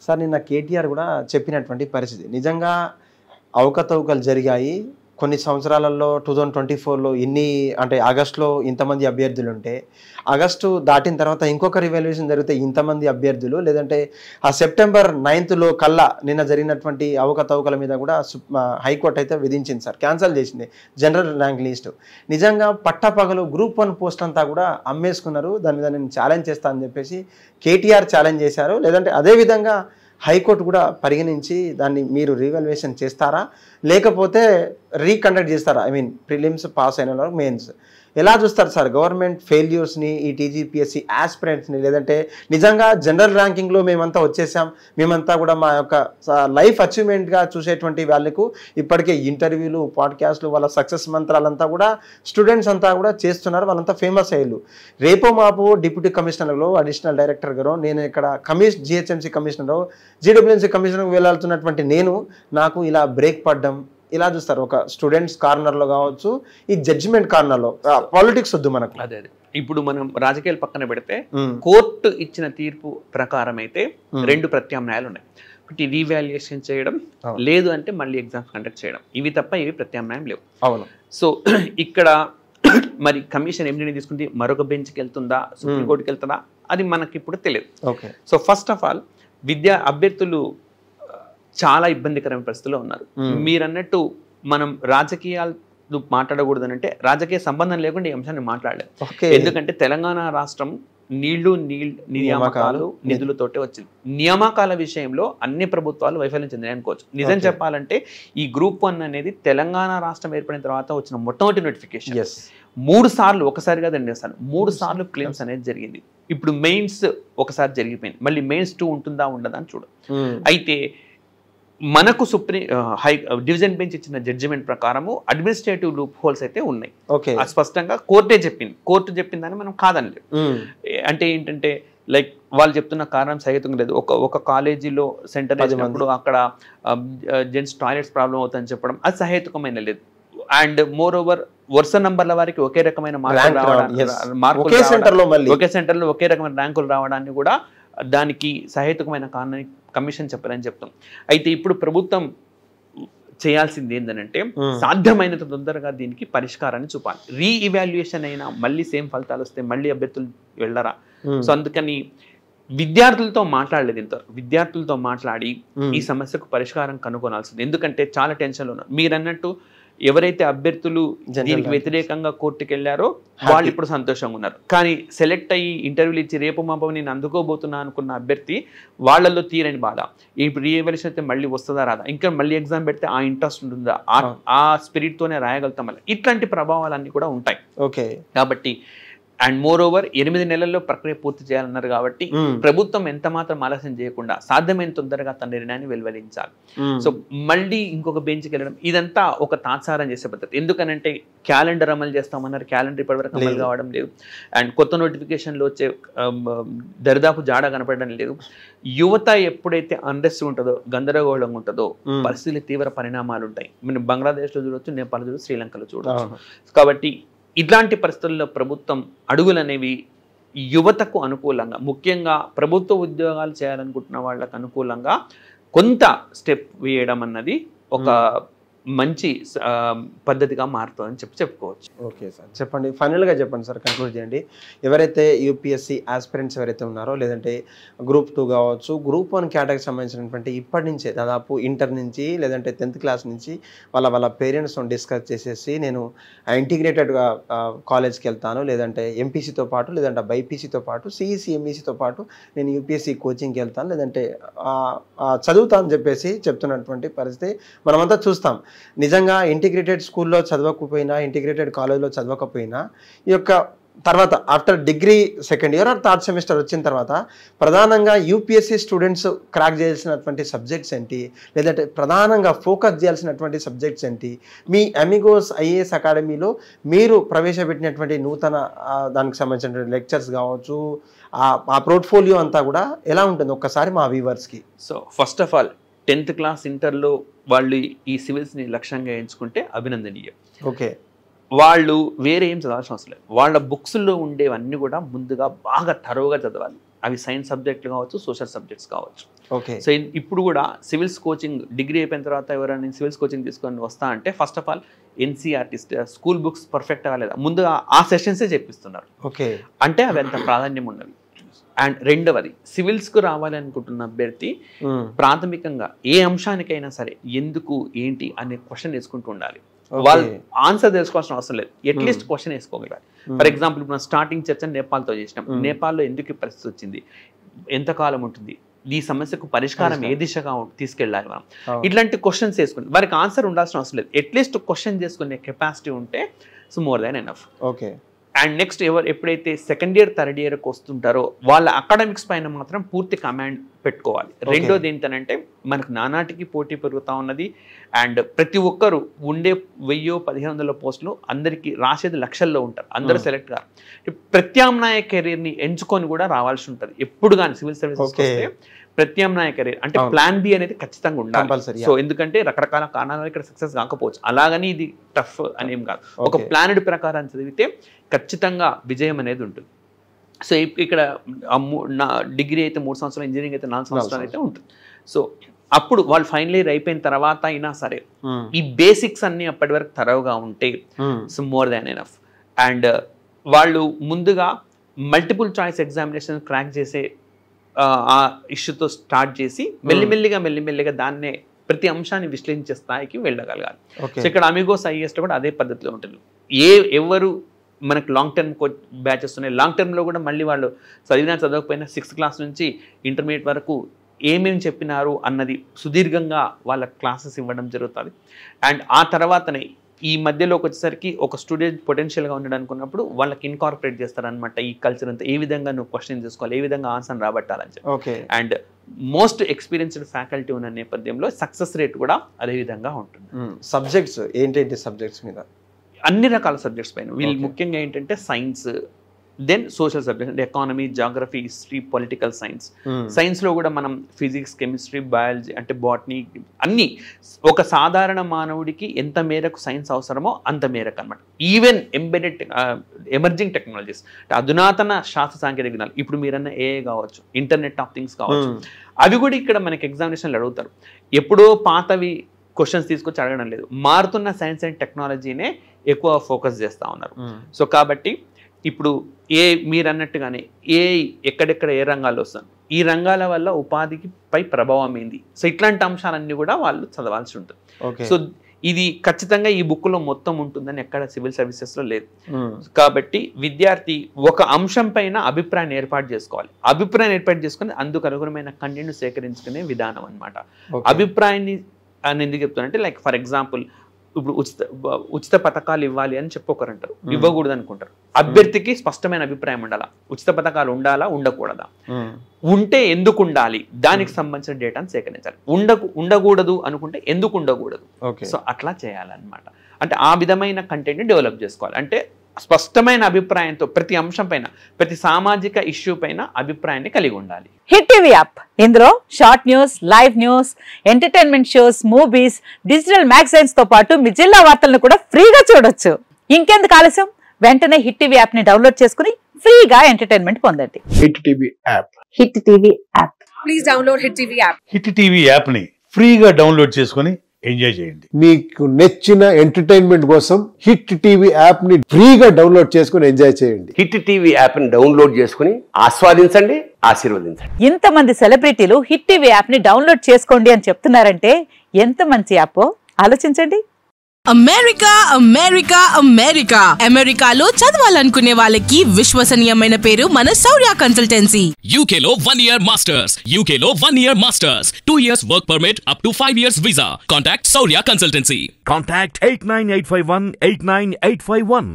Sir నిన్న కేటీఆర్ కూడా చెప్పినటువంటి పరిస్థితి నిజంగా అవకతవకలు జరిగాయి. కొన్ని సంవత్సరాలలో 2024లో ఇన్ని అంటే ఆగస్టులో ఇంతమంది అభ్యర్థులు ఉంటే ఆగస్టు దాటిన తర్వాత ఇంకొక రివాల్యుయేషన్ జరిగితే ఇంతమంది అభ్యర్థులు లేదంటే ఆ సెప్టెంబర్ 9th కల్లా నిన్న జరిగినటువంటి అవకతవకల మీద కూడా హైకోర్టు అయితే విధించింది సార్, క్యాన్సిల్ చేసింది జనరల్ ర్యాంక్ లిస్టు. నిజంగా పట్టపగలు గ్రూప్ 1 పోస్ట్ అంతా కూడా అమ్మేసుకున్నారు. దాని మీద నేను ఛాలెంజ్ చేస్తా అని చెప్పేసి కేటీఆర్ ఛాలెంజ్ చేశారు. లేదంటే అదేవిధంగా హైకోర్టు కూడా పరిగణించి దాన్ని మీరు రీవాల్యుయేషన్ చేస్తారా లేకపోతే రీకండక్ట్ చేస్తారా? ఐ మీన్ ప్రిలిమ్స్ పాస్ అయిన వాళ్ళకి మెయిన్స్ ఎలా చూస్తారు సార్ గవర్నమెంట్ ఫెయిల్యూర్స్ని, ఈ టీజీపీఎస్సీ ఆస్పిరెంట్స్ని? లేదంటే నిజంగా జనరల్ ర్యాంకింగ్లో మేమంతా వచ్చేసాం, మేమంతా కూడా మా యొక్క లైఫ్ అచీవ్మెంట్గా చూసేటువంటి వాళ్ళకు ఇప్పటికే ఇంటర్వ్యూలు, పాడ్కాస్ట్లు, వాళ్ళ సక్సెస్ మంత్రాలంతా కూడా స్టూడెంట్స్ అంతా కూడా చేస్తున్నారు, వాళ్ళంతా ఫేమస్ అయ్యారు. రేపో మాపు డిప్యూటీ కమిషనర్లో, అడిషనల్ డైరెక్టర్ గారు, నేను ఇక్కడ జిహెచ్ఎంసీ కమిషనర్, జీడబ్ల్యూఎంసీ కమిషనర్కి వెళ్ళాల్సినటువంటి నేను నాకు ఇలా బ్రేక్ పడ్డం ఇలా చూస్తారు. ఒక స్టూడెంట్స్ కార్నర్లో కావచ్చు, ఈ జడ్జిమెంట్ కార్నర్లో పాలిటిక్స్ వద్దు మనకు. అదే ఇప్పుడు మనం రాజకీయాలు పక్కన పెడితే కోర్టు ఇచ్చిన తీర్పు ప్రకారం అయితే 2 ప్రత్యామ్నాయాలు ఉన్నాయి. ఒకటి రీవాల్యుయేషన్ చేయడం, లేదు అంటే మళ్ళీ ఎగ్జామ్స్ కండక్ట్ చేయడం. ఇవి తప్ప ఇవి ప్రత్యామ్నాయం లేవు. అవును. సో ఇక్కడ మరి కమిషన్ ఏం నిర్ణయం తీసుకుంది, మరొక బెంచ్కి వెళ్తుందా, సుప్రీంకోర్టుకి వెళ్తుందా, అది మనకి ఇప్పుడు తెలియదు. సో ఫస్ట్ ఆఫ్ ఆల్ అభ్యర్థులు చాలా ఇబ్బందికరమైన పరిస్థితుల్లో ఉన్నారు. మీరు అన్నట్టు మనం రాజకీయాలు మాట్లాడకూడదు అంటే రాజకీయ సంబంధం లేకుండా ఈ అంశాన్ని మాట్లాడలేదు. ఎందుకంటే తెలంగాణ రాష్ట్రం నియామకాలు నిధులతోటే వచ్చింది. నియామకాల విషయంలో అన్ని ప్రభుత్వాలు వైఫల్యం చెందినాయి అనుకోవచ్చు. నిజం చెప్పాలంటే ఈ గ్రూప్ 1 అనేది తెలంగాణ రాష్ట్రం ఏర్పడిన తర్వాత వచ్చిన మొట్టమొదటి నోటిఫికేషన్. 3 సార్లు, ఒకసారి కాదు 2 సార్లు, 3 సార్లు క్లెయిమ్స్ అనేది జరిగింది. ఇప్పుడు మెయిన్స్ ఒకసారి జరిగిపోయింది, మళ్ళీ మెయిన్స్ 2 ఉంటుందా ఉండదా అని చూడు. అయితే మనకు డివిజన్ బెంచ్ ఇచ్చిన జడ్జిమెంట్ ప్రకారము అడ్మినిస్ట్రేటివ్ లూప్ హోల్స్ అయితే ఉన్నాయి. స్పష్టంగా కోర్టే చెప్పింది. కోర్టు చెప్పిందని మనం కాదనలేదు. అంటే ఏంటంటే లైక్ వాళ్ళు చెప్తున్న కారణం సహితంగా లేదు. ఒక కాలేజీలో సెంటర్ వేసినప్పుడు అక్కడ జెంట్స్ టాయిలెట్స్ ప్రాబ్లం అవుతుందని చెప్పడం అది సహేతుకమైన లేదు. అండ్ మోర్ ఓవర్ వరుస నంబర్ల వారికి ఒకే రకమైన ఒకే సెంటర్లో ఒకే రకమైన ర్యాంకులు రావడాన్ని కూడా దానికి సహేతుకమైన కారణాన్ని కమిషన్ చెప్పారని చెప్తాం. అయితే ఇప్పుడు ప్రభుత్వం చేయాల్సింది ఏంటంటే సాధ్యమైనంత తొందరగా దీనికి పరిష్కారాన్ని చూపాలి. రీఇవాల్యుయేషన్ అయినా మళ్ళీ సేమ్ ఫలితాలు వస్తే మళ్ళీ అభ్యర్థులు వెళ్ళరా? సో అందుకని విద్యార్థులతో మాట్లాడలేదు. విద్యార్థులతో మాట్లాడి ఈ సమస్యకు పరిష్కారం కనుగొనాల్సింది. ఎందుకంటే చాలా టెన్షన్లో ఉన్నారు. మీరు అన్నట్టు ఎవరైతే అభ్యర్థులు దీనికి వ్యతిరేకంగా కోర్టుకు వెళ్ళారో వాళ్ళు ఇప్పుడు సంతోషంగా ఉన్నారు. కానీ సెలెక్ట్ అయ్యి ఇంటర్వ్యూలు ఇచ్చి రేపు మాపం నేను అందుకోబోతున్నా అనుకున్న అభ్యర్థి వాళ్ళల్లో తీరని బాధ. ఇప్పుడు రీఎవాల్యుయేషన్ అయితే మళ్ళీ వస్తుందా రాదా, ఇంకా మళ్ళీ ఎగ్జామ్ పెడితే ఆ ఇంట్రెస్ట్ ఉంటుందా, ఆ స్పిరిట్తోనే రాయగలుగుతాం మళ్ళీ, ఇట్లాంటి ప్రభావాలన్నీ కూడా ఉంటాయి. కాబట్టి అండ్ మోర్ ఓవర్ 8 నెలల్లో ప్రక్రియ పూర్తి చేయాలన్నారు. కాబట్టి ప్రభుత్వం ఎంత మాత్రం ఆలస్యం చేయకుండా సాధ్యమైన తొందరగా తన నిర్ణయాన్ని వెలువరించాలి. సో మళ్ళీ ఇంకొక బెంచ్కి వెళ్ళడం ఇదంతా ఒక తాత్సారం చేసే పద్ధతి. ఎందుకనంటే క్యాలెండర్ అమలు చేస్తామన్నారు, క్యాలెండర్ ఇప్పటివరకు అమలు కావడం లేదు. అండ్ కొత్త నోటిఫికేషన్లో వచ్చే దరిదాపు జాడ కనపడడం లేదు. యువత ఎప్పుడైతే అన్రెస్ట్ ఉంటుందో, గందరగోళంగా ఉంటుందో పరిస్థితులు తీవ్ర పరిణామాలు ఉంటాయి. మనం బంగ్లాదేశ్లో చూడవచ్చు, నేపాల్ చూడవచ్చు, శ్రీలంకలో చూడవచ్చు. కాబట్టి ఇట్లాంటి పరిస్థితుల్లో ప్రభుత్వం అడుగులు అనేవి యువతకు అనుకూలంగా, ముఖ్యంగా ప్రభుత్వ ఉద్యోగాలు చేయాలనుకుంటున్న వాళ్ళకు అనుకూలంగా కొంత స్టెప్ వేయడం అన్నది ఒక మంచి పద్ధతిగా మారుతుందని చెప్పుకోవచ్చు. ఓకే సార్, చెప్పండి ఫైనల్గా చెప్పండి సార్, కంక్లూడ్ చేయండి. ఎవరైతే యూపీఎస్సీ ఆస్పిరెంట్స్ ఎవరైతే ఉన్నారో, లేదంటే గ్రూప్ 2 కావచ్చు, గ్రూప్ 1 కేటగిరీకి సంబంధించినటువంటి ఇప్పటి నుంచే దాదాపు ఇంటర్ నుంచి లేదంటే 10th క్లాస్ నుంచి వాళ్ళ పేరెంట్స్తో డిస్కస్ చేసేసి నేను ఇంటిగ్రేటెడ్గా కాలేజ్కి వెళ్తాను, లేదంటే ఎంపీసీతో పాటు లేదంటే బైపీసీతో పాటు సిఈసీ ఎంఈసీతో పాటు నేను యూపీఎస్సీ కోచింగ్కి వెళ్తాను, లేదంటే చదువుతాను అని చెప్పేసి చెప్తున్నటువంటి పరిస్థితి మనమంతా చూస్తాం. నిజంగా ఇంటిగ్రేటెడ్ స్కూల్లో చదవకపోయినా, ఇంటిగ్రేటెడ్ కాలేజ్లో చదవకపోయినా, ఈ యొక్క తర్వాత after degree 2nd year are 3rd semester వచ్చిన తర్వాత ప్రధానంగా యూపీఎస్సీ స్టూడెంట్స్ క్రాక్ చేయాల్సినటువంటి సబ్జెక్ట్స్ ఏంటి, లేదంటే ప్రధానంగా ఫోకస్ చేయాల్సినటువంటి సబ్జెక్ట్స్ ఏంటి, మీ అమిగోస్ ఐఏఎస్ అకాడమీలో మీరు ప్రవేశపెట్టినటువంటి నూతన దానికి సంబంధించినటువంటి లెక్చర్స్ కావచ్చు, ఆ పోర్ట్ఫోలియో అంతా కూడా ఎలా ఉంటుంది ఒక్కసారి మా వ్యూవర్స్కి? So first of all 10th class ఇంటర్లో వాళ్ళు ఈ సివిల్స్ని లక్ష్యంగా ఎంచుకుంటే అభినందనీయం. ఓకే, వాళ్ళు వేరే ఏం చదవాల్సిన అవసరం లేదు. వాళ్ళ బుక్స్లో ఉండేవన్నీ కూడా ముందుగా బాగా తరోగా చదవాలి. అవి సైన్స్ సబ్జెక్టులు కావచ్చు, సోషల్ సబ్జెక్ట్స్ కావచ్చు. ఓకే. సో ఇప్పుడు కూడా సివిల్స్ కోచింగ్ డిగ్రీ అయిపోయిన తర్వాత ఎవరైనా సివిల్స్ కోచింగ్ తీసుకొని వస్తా అంటే first of all NCERT school books పర్ఫెక్ట్గా లేదా ముందుగా ఆ సెషన్సే చెప్పిస్తున్నారు. ఓకే. అంటే అవి అంత ప్రాధాన్యం ఉన్నవి. అండ్ రెండవది, సివిల్స్కు రావాలి అనుకుంటున్న అభ్యర్థి ప్రాథమికంగా ఏ అంశానికైనా సరే ఎందుకు ఏంటి అనే క్వశ్చన్ వేసుకుంటూ ఉండాలి. వాళ్ళు ఆన్సర్ తెలుసుకోవాల్సిన అవసరం లేదు, అట్లీస్ట్ క్వశ్చన్ వేసుకోగలగాలి. ఫర్ ఎగ్జాంపుల్ ఇప్పుడు స్టార్టింగ్ చర్చ నేపాల్తో చేసినాం. నేపాల్లో ఎందుకు ఈ పరిస్థితి వచ్చింది, ఎంతకాలం ఉంటుంది, ఈ సమస్యకు పరిష్కారం ఏ దిశగా తీసుకెళ్ళాలి మనం, ఇట్లాంటి క్వశ్చన్స్ వేసుకుని వారికి ఆన్సర్ ఉండాల్సిన అవసరం లేదు, అట్లీస్ట్ క్వశ్చన్ చేసుకునే కెపాసిటీ ఉంటే so more than enough. Okay. And next ఎప్పుడైతే సెకండ్ ఇయర్ థర్డ్ ఇయర్కి వస్తుంటారో వాళ్ళ అకాడమిక్స్ పైన మాత్రం పూర్తి కమాండ్ పెట్టుకోవాలి. రెండోది ఏంటంటే మనకు నానాటికి పోటీ పెరుగుతూ ఉన్నది. అండ్ ప్రతి ఒక్కరు ఉండే 1000-1500 పోస్టులు అందరికీ రాసేది లక్షల్లో ఉంటారు, అందరూ సెలెక్ట్ కాదు. ప్రత్యామ్నాయ కెరీర్ని ఎంచుకొని కూడా రావాల్సి ఉంటుంది ఎప్పుడు కానీ సివిల్ సర్వీసెస్. ప్రత్యామ్నాయ కెరీర్ అంటే ప్లాన్ బి అనేది ఖచ్చితంగా ఉండాలి. సో ఎందుకంటే రకరకాల కారణాలు ఇక్కడ సక్సెస్ కాకపోవచ్చు, అలాగని ఇది టఫ్ అనేం కాదు. ఒక ప్లానెడ్ ప్రకారం చదివితే ఖచ్చితంగా విజయం అనేది ఉంటుంది. సో ఇక్కడ డిగ్రీ అయితే 3 సంవత్సరాలు, ఇంజనీరింగ్ అయితే 4 సంవత్సరాలు అయితే ఉంటుంది. సో అప్పుడు వాళ్ళు ఫైనల్ ఇయర్ అయిపోయిన తర్వాత అయినా సరే ఈ బేసిక్స్ అన్ని అప్పటి వరకు తరవుగా ఉంటే so more than enough. And వాళ్ళు ముందుగా మల్టిపుల్ చాయిస్ ఎగ్జామినేషన్ క్రాక్ చేసే ఆ ఇష్యూతో స్టార్ట్ చేసి మెల్లిమెల్లిగా దాన్నే ప్రతి అంశాన్ని విశ్లేషించే స్థాయికి వెళ్ళగలగాలి. సో ఇక్కడ అమిగోస్ ఐఏఎస్లో కూడా అదే పద్ధతిలో ఉంటుంది. ఎవరు మనకు లాంగ్ టర్మ్ బ్యాచెస్ ఉన్నాయి, లాంగ్ టర్మ్లో కూడా మళ్ళీ వాళ్ళు చదవకపోయినా 6th క్లాస్ నుంచి ఇంటర్మీడియట్ వరకు ఏమేమి చెప్పినారు అన్నది సుదీర్ఘంగా వాళ్ళ క్లాసెస్ ఇవ్వడం జరుగుతుంది. అండ్ ఆ తర్వాతనే ఈ మధ్యలోకి వచ్చేసరికి ఒక స్టూడెంట్ పొటెన్షియల్గా ఉండడానికి ఉన్నప్పుడు వాళ్ళకి ఇన్కార్పొరేట్ చేస్తారనమాట ఈ కల్చర్ అంతా, ఏ విధంగా నువ్వు క్వశ్చన్ చేసుకోవాలి, ఏ విధంగా ఆన్సర్ రాబట్టాలని చెప్పి. అండ్ మోస్ట్ ఎక్స్పీరియన్స్డ్ ఫ్యాకల్టీ ఉన్న నేపథ్యంలో సక్సెస్ రేట్ కూడా అదే విధంగా ఉంటుంది. సబ్జెక్ట్స్ ఏంటంటే సబ్జెక్ట్స్ మీద అన్ని రకాల సబ్జెక్ట్స్ పైన వీళ్ళు ముఖ్యంగా ఏంటంటే సైన్స్, దెన్ సోషల్ సబ్జెక్ట్స్ అంటే economy, geography, history, political science. సైన్స్లో కూడా మనం ఫిజిక్స్, కెమిస్ట్రీ, బయాలజీ అంటే బాటనీ అన్నీ ఒక సాధారణ మానవుడికి ఎంత మేరకు సైన్స్ అవసరమో అంత మేరకు అనమాట. ఈవెన్ ఎంబెడెడ్ ఎమర్జింగ్ టెక్నాలజీస్ అంటే అధునాతన శాస్త్ర సాంకేతిక జ్ఞానాలు, ఇప్పుడు మీరన్న ఏఐ కావచ్చు, ఇంటర్నెట్ ఆఫ్ థింగ్స్ కావచ్చు, అవి కూడా ఇక్కడ మనకి ఎగ్జామినేషన్లు అడుగుతారు. ఎప్పుడో పాతవి క్వశ్చన్స్ తీసుకొచ్చి అడగడం లేదు, మారుతున్న సైన్స్ అండ్ టెక్నాలజీనే ఎక్కువ ఫోకస్ చేస్తూ ఉన్నారు. సో కాబట్టి ఇప్పుడు మీరు అన్నట్టుగానే ఎక్కడెక్కడ ఏ రంగాల్లో వస్తాను, ఈ రంగాల వల్ల ఉపాధికి పై ప్రభావం ఏంది, సో ఇట్లాంటి అంశాలన్నీ కూడా వాళ్ళు చదవాల్సి ఉంటుంది. సో ఇది ఖచ్చితంగా ఈ బుక్లో మొత్తం ఉంటుందని ఎక్కడ సివిల్ సర్వీసెస్లో లేదు. కాబట్టి విద్యార్థి ఒక అంశం పైన అభిప్రాయాన్ని ఏర్పాటు చేసుకోవాలి. అభిప్రాయం ఏర్పాటు చేసుకుని అందుకు అనుగుణమైన కంటెంట్ సేకరించుకునే విధానం అనమాట. అభిప్రాయాన్ని అని ఎందుకు చెప్తానంటే లైక్ ఫర్ ఎగ్జాంపుల్ ఇప్పుడు ఉచిత పథకాలు ఇవ్వాలి అని చెప్పొకరంటారు, ఇవ్వకూడదు అనుకుంటారు. అభ్యర్థికి స్పష్టమైన అభిప్రాయం ఉండాలా, ఉచిత పథకాలు ఉండాలా ఉండకూడదా, ఉంటే ఎందుకు ఉండాలి, దానికి సంబంధించిన డేటాను సేకరించాలి. ఉండకూడదు అనుకుంటే ఎందుకు ఉండకూడదు, సో అట్లా చేయాలన్నమాట. అంటే ఆ విధమైన కంటెంట్ని డెవలప్ చేసుకోవాలి. అంటే స్పష్టమైన అభిప్రాయంతో ప్రతి అంశం పైన, ప్రతి సామాజిక ఇష్యూ పైన అభిప్రాయాన్ని కలిగి ఉండాలి. హిట్ టీవీ యాప్, ఇందులో short news, live news, entertainment shows, movies, digital magazines తో పాటు మీ జిల్లా వార్తలను కూడా ఫ్రీగా చూడొచ్చు. ఇంకెందుకు ఆలస్యం, వెంటనే హిట్ టీవీ యాప్ ని డౌన్లోడ్ చేసుకుని ఫ్రీగా ఎంటర్టైన్మెంట్ పొందండి. Hit TV app, hit TV app, please download hit TV app. Hit TV app ని ఫ్రీగా డౌన్లోడ్ చేసుకుని ఎంజాయ్ చేయండి. మీకు నచ్చిన ఎంటర్టైన్మెంట్ కోసం హిట్ టీవీ యాప్ ని ఫ్రీగా డౌన్లోడ్ చేసుకుని ఎంజాయ్ చేయండి. హిట్ టీవీ యాప్ ని డౌన్లోడ్ చేసుకుని ఆస్వాదించండి, ఆశీర్వదించండి. ఇంతమంది సెలబ్రిటీలు హిట్ టీవీ యాప్ ని డౌన్లోడ్ చేసుకోండి అని చెప్తున్నారంటే ఎంత మంచి యాప్ ఆలోచించండి. అమెరికా అమెరికా అమెరికా అమెరికాలో చదవాలనుకునే వాళ్ళకి విశ్వసనీయమైన పేరు మన శౌర్య కన్సల్టెన్సీ. UK లో 1 year masters, UK లో 1 year masters, 2 years work permit up to 5 years visa. Contact Saurya Consultancy. Contact 89851 89851.